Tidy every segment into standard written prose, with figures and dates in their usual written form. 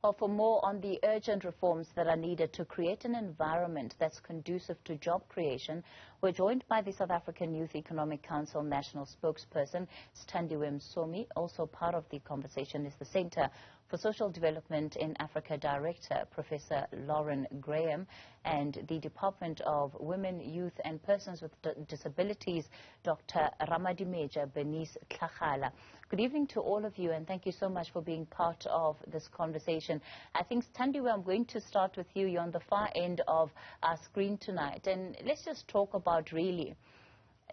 Well, for more on the urgent reforms that are needed to create an environment that's conducive to job creation, we're joined by the South African Youth Economic Council National Spokesperson, Sthandiwe Msomi. Also part of the conversation is the Center for Social Development in Africa Director, Professor Lauren Graham, and the Department of Women, Youth and Persons with Disabilities, Dr. Ramadimetja Bernice Hlagala. Good evening to all of you, and thank you so much for being part of this conversation. I think, Sthandiwe, I'm going to start with you. You're on the far end of our screen tonight, and let's just talk about really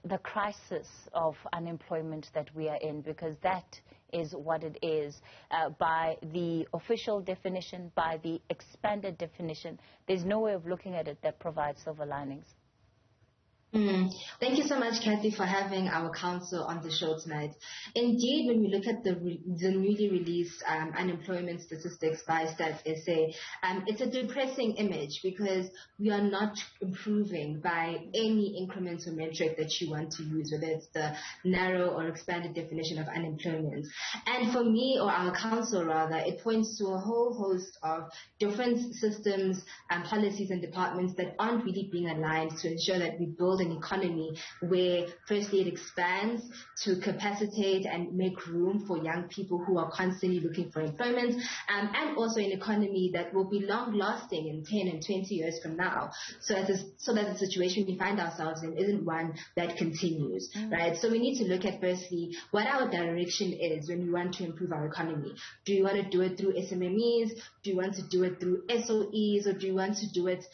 the crisis of unemployment that we are in, because that is what it is. By the official definition, by the expanded definition, there's no way of looking at it that provides silver linings. Thank you so much, Kathy, for having our council on the show tonight. Indeed, when we look at the newly released unemployment statistics by Stats SA, it's a depressing image because we are not improving by any incremental metric that you want to use, whether it's the narrow or expanded definition of unemployment. And for me, or our council rather, it points to a whole host of different systems and policies and departments that aren't really being aligned to ensure that we build an economy where firstly it expands to capacitate and make room for young people who are constantly looking for employment, and also an economy that will be long lasting in 10 and 20 years from now, so that the situation we find ourselves in isn't one that continues, right? So we need to look at firstly what our direction is when we want to improve our economy. Do you want to do it through SMMEs? Do you want to do it through SOEs, or do you want to do it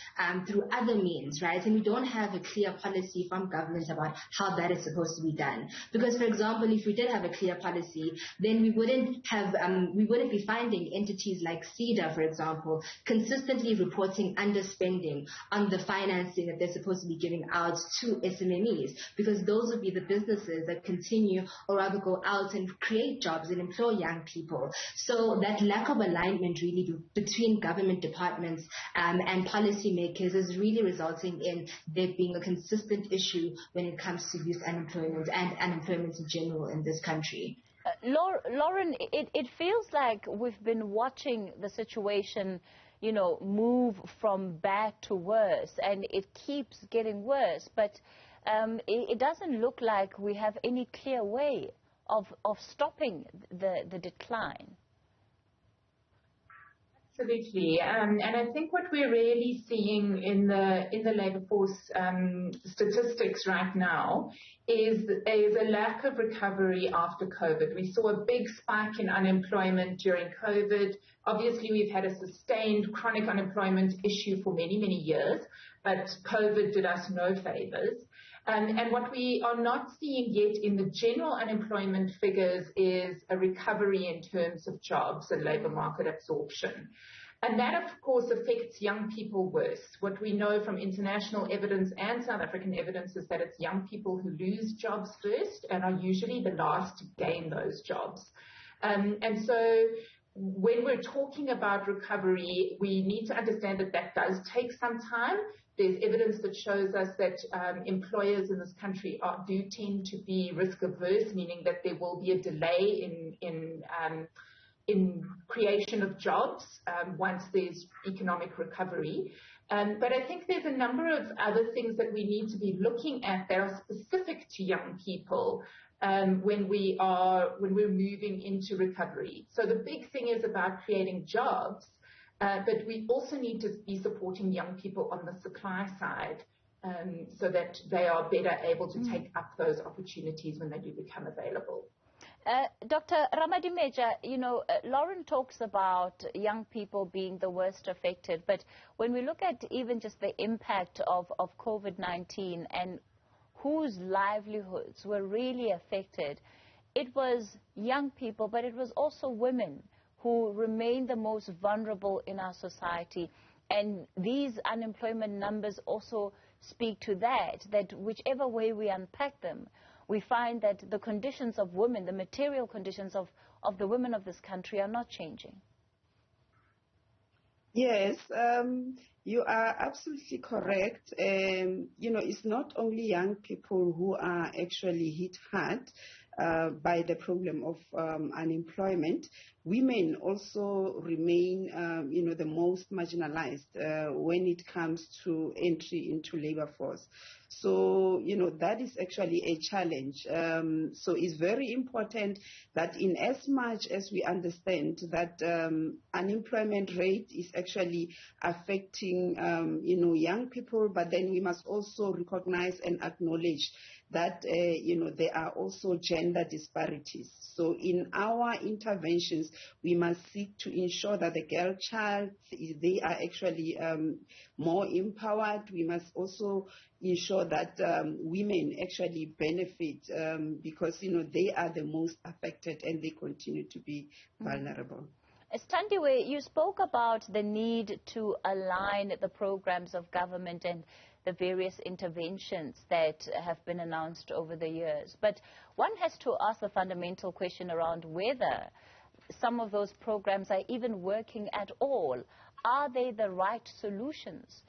through other means, right? And we don't have a clear policy from government about how that is supposed to be done. Because, for example, if we did have a clear policy, then we wouldn't be finding entities like CEDA, for example, consistently reporting underspending on the financing that they're supposed to be giving out to SMMEs, because those would be the businesses that continue or rather go out and create jobs and employ young people. So that lack of alignment really between government departments and policymakers is really resulting in there being a consistent issue when it comes to youth unemployment and unemployment in general in this country. Lauren, it feels like we've been watching the situation, you know, move from bad to worse, and it keeps getting worse, but it doesn't look like we have any clear way of stopping the decline. Absolutely, and I think what we're really seeing in the labour force statistics right now is a lack of recovery after COVID. We saw a big spike in unemployment during COVID. Obviously, we've had a sustained chronic unemployment issue for many, many years, but COVID did us no favours. And what we are not seeing yet in the general unemployment figures is a recovery in terms of jobs and labour market absorption. And that, of course, affects young people worse. What we know from international evidence and South African evidence is that it's young people who lose jobs first and are usually the last to gain those jobs. And so when we're talking about recovery, we need to understand that that does take some time. There's evidence that shows us that employers in this country do tend to be risk averse, meaning that there will be a delay in creation of jobs once there's economic recovery. But I think there's a number of other things that we need to be looking at that are specific to young people when we're moving into recovery. So the big thing is about creating jobs. But we also need to be supporting young people on the supply side so that they are better able to take up those opportunities when they do become available. Dr. Ramadimetja, you know, Lauren talks about young people being the worst affected, but when we look at even just the impact of COVID-19 and whose livelihoods were really affected, it was young people, but it was also women who remain the most vulnerable in our society. And these unemployment numbers also speak to that whichever way we unpack them, we find that the conditions of women, the material conditions of the women of this country are not changing. Yes, you are absolutely correct. You know, it's not only young people who are actually hit hard. by the problem of unemployment, women also remain, the most marginalized when it comes to entry into labor force. So, that is actually a challenge. So it's very important that in as much as we understand that unemployment rate is actually affecting, young people, but then we must also recognize and acknowledge that, there are also gender disparities. So in our interventions, we must seek to ensure that the girl child, they are actually more empowered. We must also ensure that women actually benefit because, they are the most affected and they continue to be vulnerable. Sthandiwe, you spoke about the need to align the programs of government and the various interventions that have been announced over the years. But one has to ask the fundamental question around whether some of those programs are even working at all. Are they the right solutions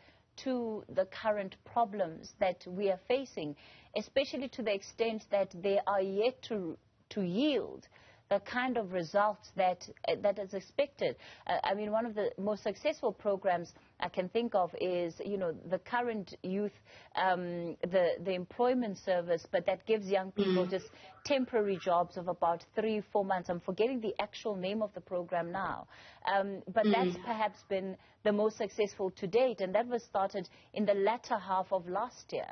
to the current problems that we are facing, especially to the extent that they are yet to yield the kind of results that is expected? I mean, one of the most successful programs I can think of is, the current youth, the employment service, but that gives young people just temporary jobs of about 3-4 months. I'm forgetting the actual name of the program now. But that's perhaps been the most successful to date, and that was started in the latter half of last year.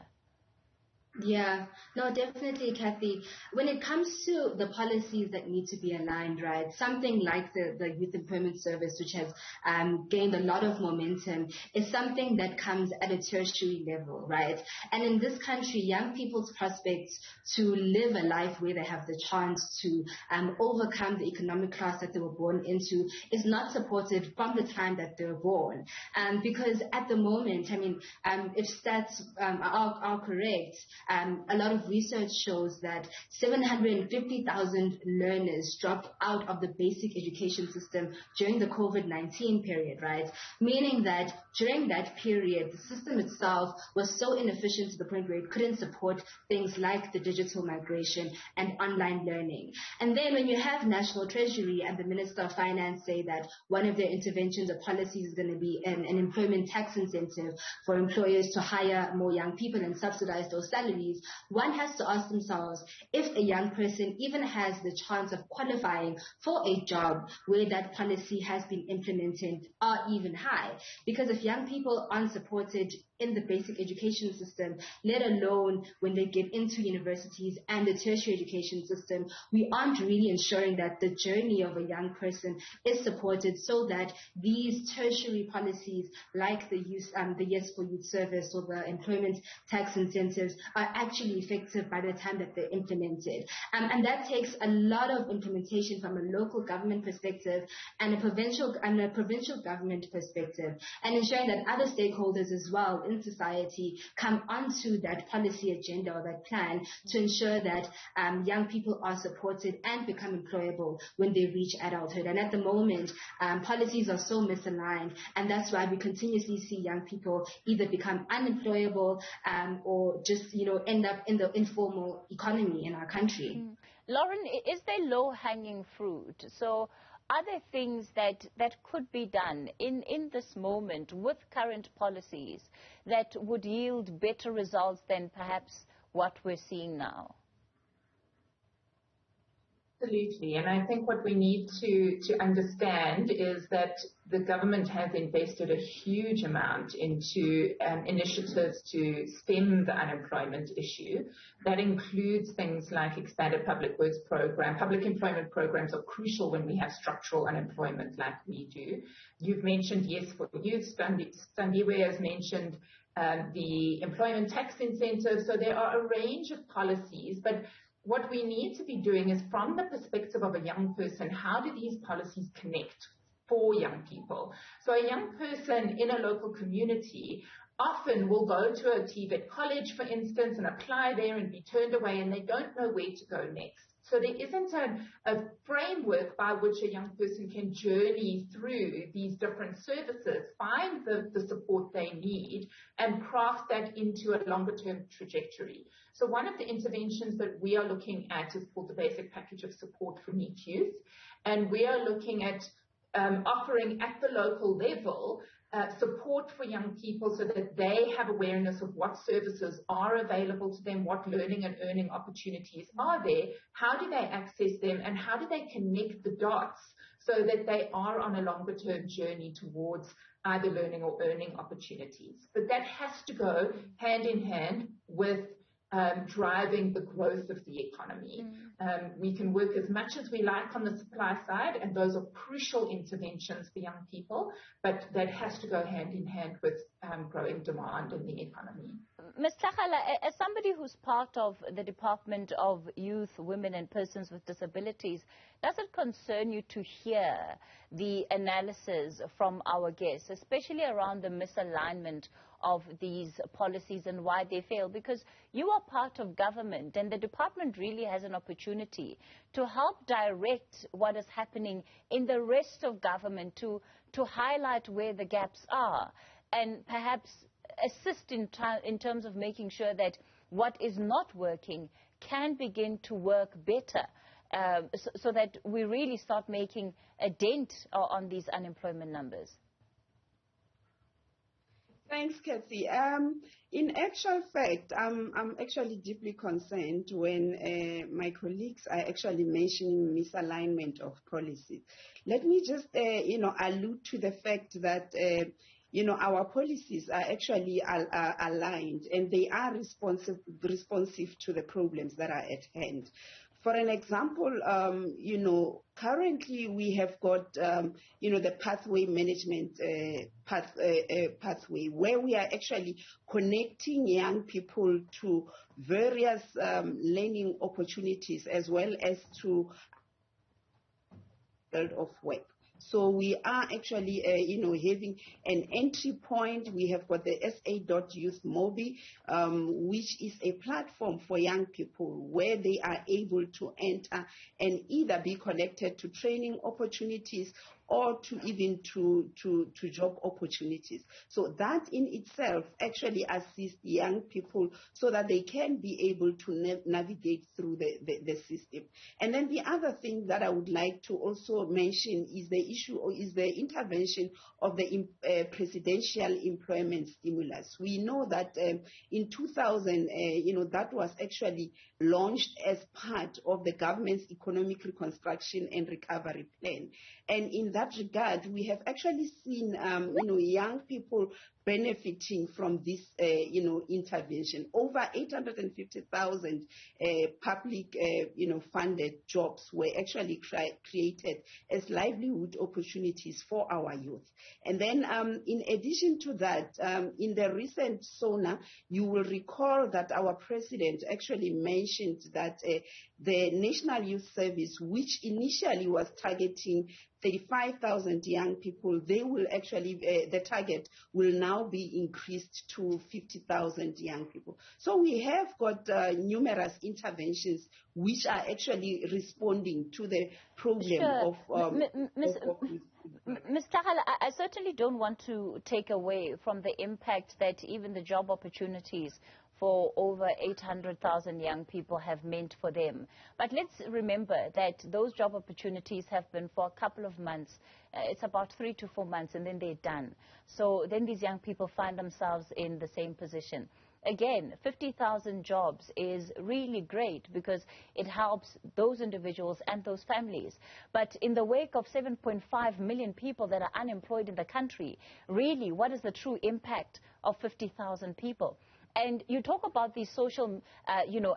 Yeah, no, definitely, Kathy. When it comes to the policies that need to be aligned, right, something like the Youth Employment Service, which has gained a lot of momentum, is something that comes at a tertiary level, right? And in this country, young people's prospects to live a life where they have the chance to overcome the economic class that they were born into is not supported from the time that they were born. Because at the moment, I mean, if stats are correct, a lot of research shows that 750,000 learners dropped out of the basic education system during the COVID-19 period, right? Meaning that during that period, the system itself was so inefficient to the point where it couldn't support things like the digital migration and online learning. And then when you have National Treasury and the Minister of Finance say that one of their interventions or policies is going to be an employment tax incentive for employers to hire more young people and subsidize those salaries, one has to ask themselves if a young person even has the chance of qualifying for a job where that policy has been implemented are even high. Because if young people aren't supported in the basic education system, let alone when they get into universities and the tertiary education system, we aren't really ensuring that the journey of a young person is supported so that these tertiary policies like the Yes for Youth service or the employment tax incentives are actually effective by the time that they're implemented. And that takes a lot of implementation from a local government perspective and a provincial government perspective, and ensuring that other stakeholders as well in society come onto that policy agenda or that plan to ensure that young people are supported and become employable when they reach adulthood. And at the moment, policies are so misaligned, and that's why we continuously see young people either become unemployable or just end up in the informal economy in our country. Lauren, is there low-hanging fruit? So are there things that could be done in this moment with current policies that would yield better results than perhaps what we're seeing now? Absolutely, and I think what we need to understand is that the government has invested a huge amount into initiatives to stem the unemployment issue. That includes things like expanded public works program. Public employment programs are crucial when we have structural unemployment like we do. You've mentioned Yes for Youth. Sthandiwe has mentioned the employment tax incentive. So there are a range of policies, but what we need to be doing is, from the perspective of a young person, how do these policies connect for young people? So a young person in a local community often will go to a TVET college, for instance, and apply there and be turned away, and they don't know where to go next. So there isn't a framework by which a young person can journey through these these different services find the support they need and craft that into a longer-term trajectory. So one of the interventions that we are looking at is called the Basic Package of Support for Neat Youth, and we are looking at offering at the local level support for young people so that they have awareness of what services are available to them, what learning and earning opportunities are there, how do they access them, and how do they connect the dots so that they are on a longer term journey towards either learning or earning opportunities. But that has to go hand in hand with driving the growth of the economy. We can work as much as we like on the supply side, and those are crucial interventions for young people, but that has to go hand in hand with growing demand in the economy. Ms. Hlagala, as somebody who's part of the Department of Youth, Women and Persons with Disabilities, does it concern you to hear the analysis from our guests, especially around the misalignment of these policies and why they fail? Because you are part of government, and the department really has an opportunity to help direct what is happening in the rest of government, to highlight where the gaps are and perhaps assist in terms of making sure that what is not working can begin to work better, so that we really start making a dent on these unemployment numbers. Thanks, Kathy. In actual fact, I'm actually deeply concerned when my colleagues are actually mentioning misalignment of policies. Let me just, allude to the fact that our policies are actually aligned, and they are responsive to the problems that are at hand. For an example, currently we have got, the pathway management pathway, where we are actually connecting young people to various learning opportunities as well as to field of work. So we are actually, having an entry point. We have got the SA.Youth Mobi, which is a platform for young people where they are able to enter and either be connected to training opportunities or to even to job opportunities. So that in itself actually assists young people so that they can be able to navigate through the system. And then the other thing that I would like to also mention is the issue, or is the intervention of the presidential employment stimulus. We know that in 2000, that was actually launched as part of the government's economic reconstruction and recovery plan. And in that regard, we have actually seen, young people benefiting from this, intervention. Over 850,000 public, funded jobs were actually created as livelihood opportunities for our youth. And then, in addition to that, in the recent SONA, you will recall that our president actually mentioned that the National Youth Service, which initially was targeting 35,000 young people, they will actually, the target will now be increased to 50,000 young people. So we have got numerous interventions which are actually responding to the problem of Ms. Hlagala, I certainly don't want to take away from the impact that even the job opportunities for over 800,000 young people have meant for them. But let's remember that those job opportunities have been for a couple of months. It's about 3 to 4 months, and then they're done. So then these young people find themselves in the same position. Again, 50,000 jobs is really great because it helps those individuals and those families. But in the wake of 7.5 million people that are unemployed in the country, really, what is the true impact of 50,000 people? And you talk about these social,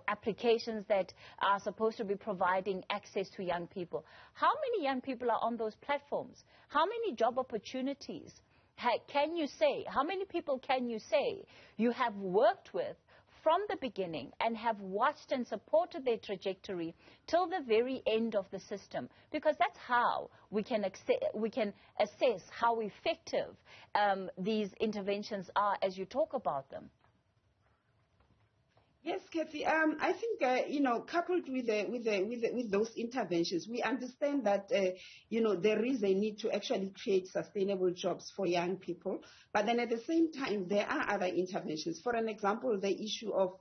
applications that are supposed to be providing access to young people. How many young people are on those platforms? How many job opportunities can you say? How many people can you say you have worked with from the beginning and have watched and supported their trajectory till the very end of the system? Because that's how we can assess how effective these interventions are as you talk about them. Yes, Kathy. I think coupled with those interventions, we understand that there is a need to actually create sustainable jobs for young people. But then at the same time, there are other interventions. For an example, the issue of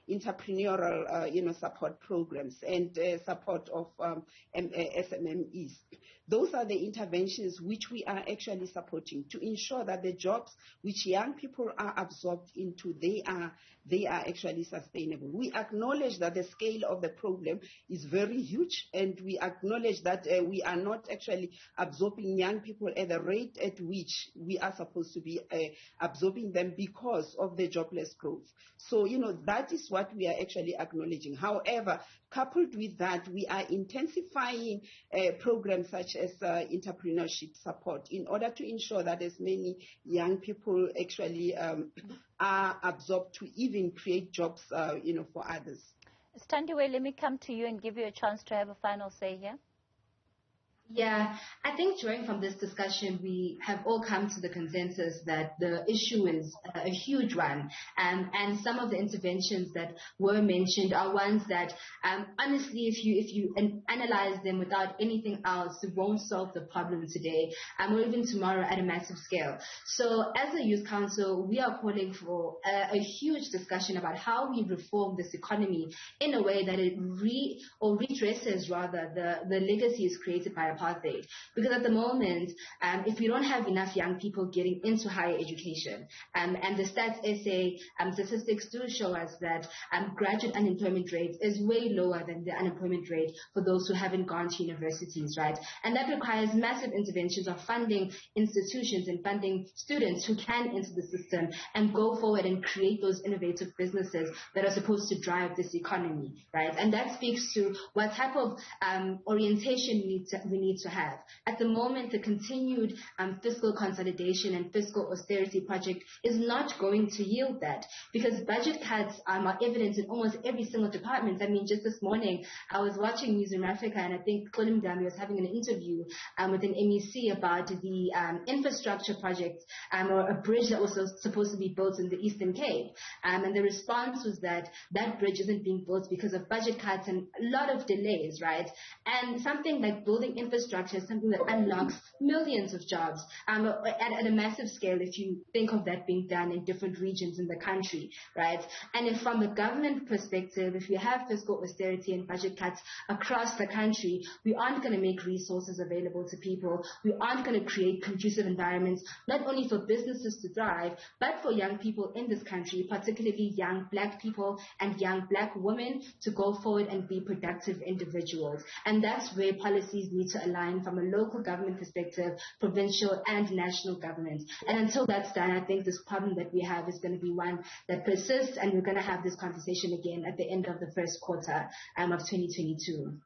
entrepreneurial support programs and support of SMMEs. Those are the interventions which we are actually supporting to ensure that the jobs which young people are absorbed into, they are actually sustainable. We acknowledge that the scale of the problem is very huge, and we acknowledge that we are not actually absorbing young people at the rate at which we are supposed to be absorbing them because of the jobless growth. So, that is what we are actually acknowledging. However, coupled with that, we are intensifying programs such as entrepreneurship support in order to ensure that as many young people actually are absorbed to even create jobs, for others. Sthandiwe, let me come to you and give you a chance to have a final say here. Yeah, I think drawing from this discussion, we have all come to the consensus that the issue is a huge one. And some of the interventions that were mentioned are ones that, honestly, if you analyze them without anything else, it won't solve the problem today or even tomorrow at a massive scale. So as a Youth Council, we are calling for a huge discussion about how we reform this economy in a way that it redresses rather the legacies created by apartheid. Because at the moment, if we don't have enough young people getting into higher education, and the stats essay statistics do show us that graduate unemployment rate is way lower than the unemployment rate for those who haven't gone to universities, right? And that requires massive interventions of funding institutions and funding students who can enter the system and go forward and create those innovative businesses that are supposed to drive this economy, right? And that speaks to what type of orientation we need to have. At the moment, the continued fiscal consolidation and fiscal austerity project is not going to yield that, because budget cuts are evident in almost every single department. I mean, just this morning, I was watching Newzroom Afrika, and I think Msomi was having an interview with an MEC about the infrastructure project or a bridge that was supposed to be built in the Eastern Cape. And the response was that that bridge isn't being built because of budget cuts and a lot of delays, right? And something like building infrastructure is something that unlocks millions of jobs at a massive scale if you think of that being done in different regions in the country, right? And if from the government perspective, if we have fiscal austerity and budget cuts across the country, we aren't going to make resources available to people. We aren't going to create conducive environments, not only for businesses to thrive, but for young people in this country, particularly young Black people and young Black women, to go forward and be productive individuals. And that's where policies need to align from a local government perspective, provincial and national government. And until that's done, I think this problem that we have is going to be one that persists, and we're going to have this conversation again at the end of the first quarter of 2022.